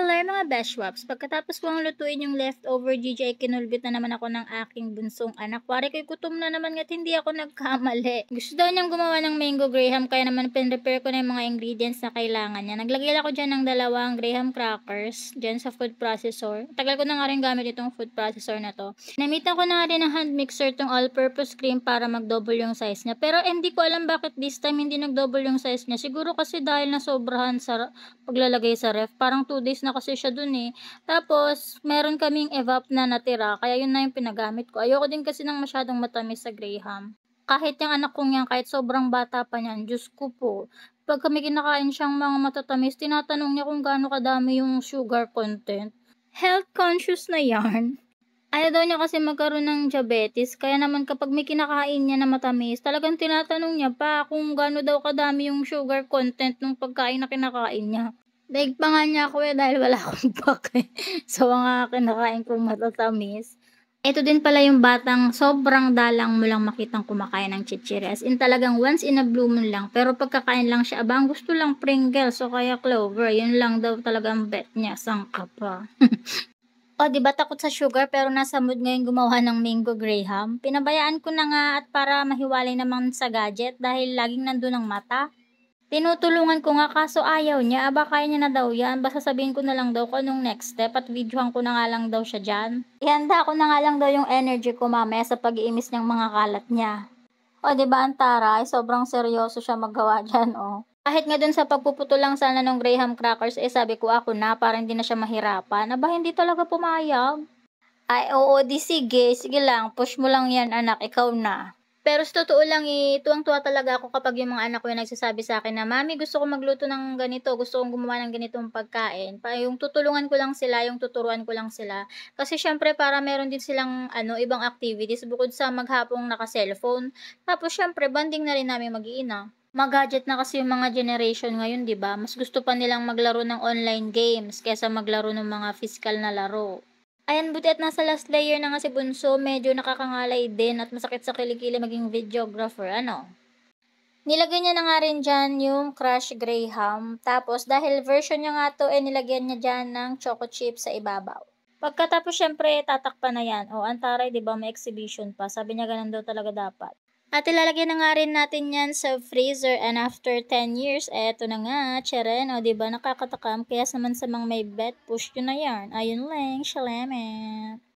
Hello mga beshwaps! Pagkatapos kong lutuin yung leftover GJ, kinulbit na naman ako ng aking bunsong anak. Wari ko'y gutom na naman nga't hindi ako nagkamali. Gusto daw niyang gumawa ng mango graham, kaya naman pinrepare ko na yung mga ingredients na kailangan niya. Naglagay ako dyan ng 2 graham crackers dyan sa food processor. Tagal ko na nga rin gamit itong food processor na to. Namitan ko na nga rin ng hand mixer tong all-purpose cream para mag-double yung size niya. Pero hindi ko alam bakit this time hindi nag-double yung size niya. Siguro kasi dahil nasobrahan sa paglalagay sa ref. Parang 2 days na kasi siya dun eh. Tapos, meron kaming evap na natira, kaya yun na yung pinagamit ko. Ayoko din kasi ng masyadong matamis sa graham. Kahit yung anak kong yan, kahit sobrang bata pa niyan, Diyos ko po, pag kami kinakain siyang mga matatamis, tinatanong niya kung gaano kadami yung sugar content. Health conscious na yarn. Ayaw daw niya kasi magkaroon ng diabetes, kaya naman kapag may kinakain niya na matamis, talagang tinatanong niya pa kung gaano daw kadami yung sugar content ng pagkain na kinakain niya. Daig pa nga niya ako dahil wala akong pake sa mga kinakain kong matatamis. Ito din pala yung batang sobrang dalang mo lang makitang kumakain ng chichiri. As in talagang once in a blue moon lang. Pero pagkakain lang siya, abang gusto lang Pringles o kaya Clover. Yun lang daw talagang bet niya. Sangka pa. O, 'di ba takot sa sugar pero nasa mood ngayon gumawa ng mango graham? Pinabayaan ko na nga at para mahiwalay naman sa gadget dahil laging nandun ang mata. Tinutulungan ko nga kaso ayaw niya, aba kaya niya na daw yan, basta sabihin ko na lang daw kung anong next step at videohan ko na nga lang daw siya dyan. Ihanda ko na nga lang daw yung energy ko mamaya sa pag-iimis niyang mga kalat niya. O, 'di ba ang taray, sobrang seryoso siya maggawa diyan, oh. Kahit nga dun sa pagpuputo lang sana nung graham crackers, sabi ko ako na para hindi na siya mahirapan. Aba, hindi talaga pumayag. Ay, oo, di sige. Sige lang, push mo lang yan anak, ikaw na. Pero sa totoo lang tuwang-tuwa talaga ako kapag yung mga anak ko yung nagsasabi sa akin na, "Mami, gusto ko magluto ng ganito, gusto kong gumawa ng ganitong pagkain." Yung tutulungan ko lang sila, yung tuturuan ko lang sila. Kasi siyempre para meron din silang ibang activities bukod sa maghapong naka-cellphone. Tapos siyempre bonding na rin naming mag-iina. Mga-gadget na kasi yung mga generation ngayon, 'di ba? Mas gusto pa nilang maglaro ng online games kaysa maglaro ng mga physical na laro. Ayan, buti at nasa last layer na nga si Bunso, medyo nakakangalay din at masakit sa kilikili maging videographer, ano? Nilagay niya na nga rin dyan yung Crush Graham, tapos dahil version niya nga to, nilagyan niya dyan ng choco chip sa ibabaw. Pagkatapos syempre, tatakpan na yan. O, antaray, di ba may exhibition pa? Sabi niya ganun daw talaga dapat. At ilalagay na nga rin natin yan sa freezer and after 10 years, eto na nga, tiyeren, o diba nakakatakam, kaya naman sa mga may bet, push yun na yan. Ayun lang, shalamat.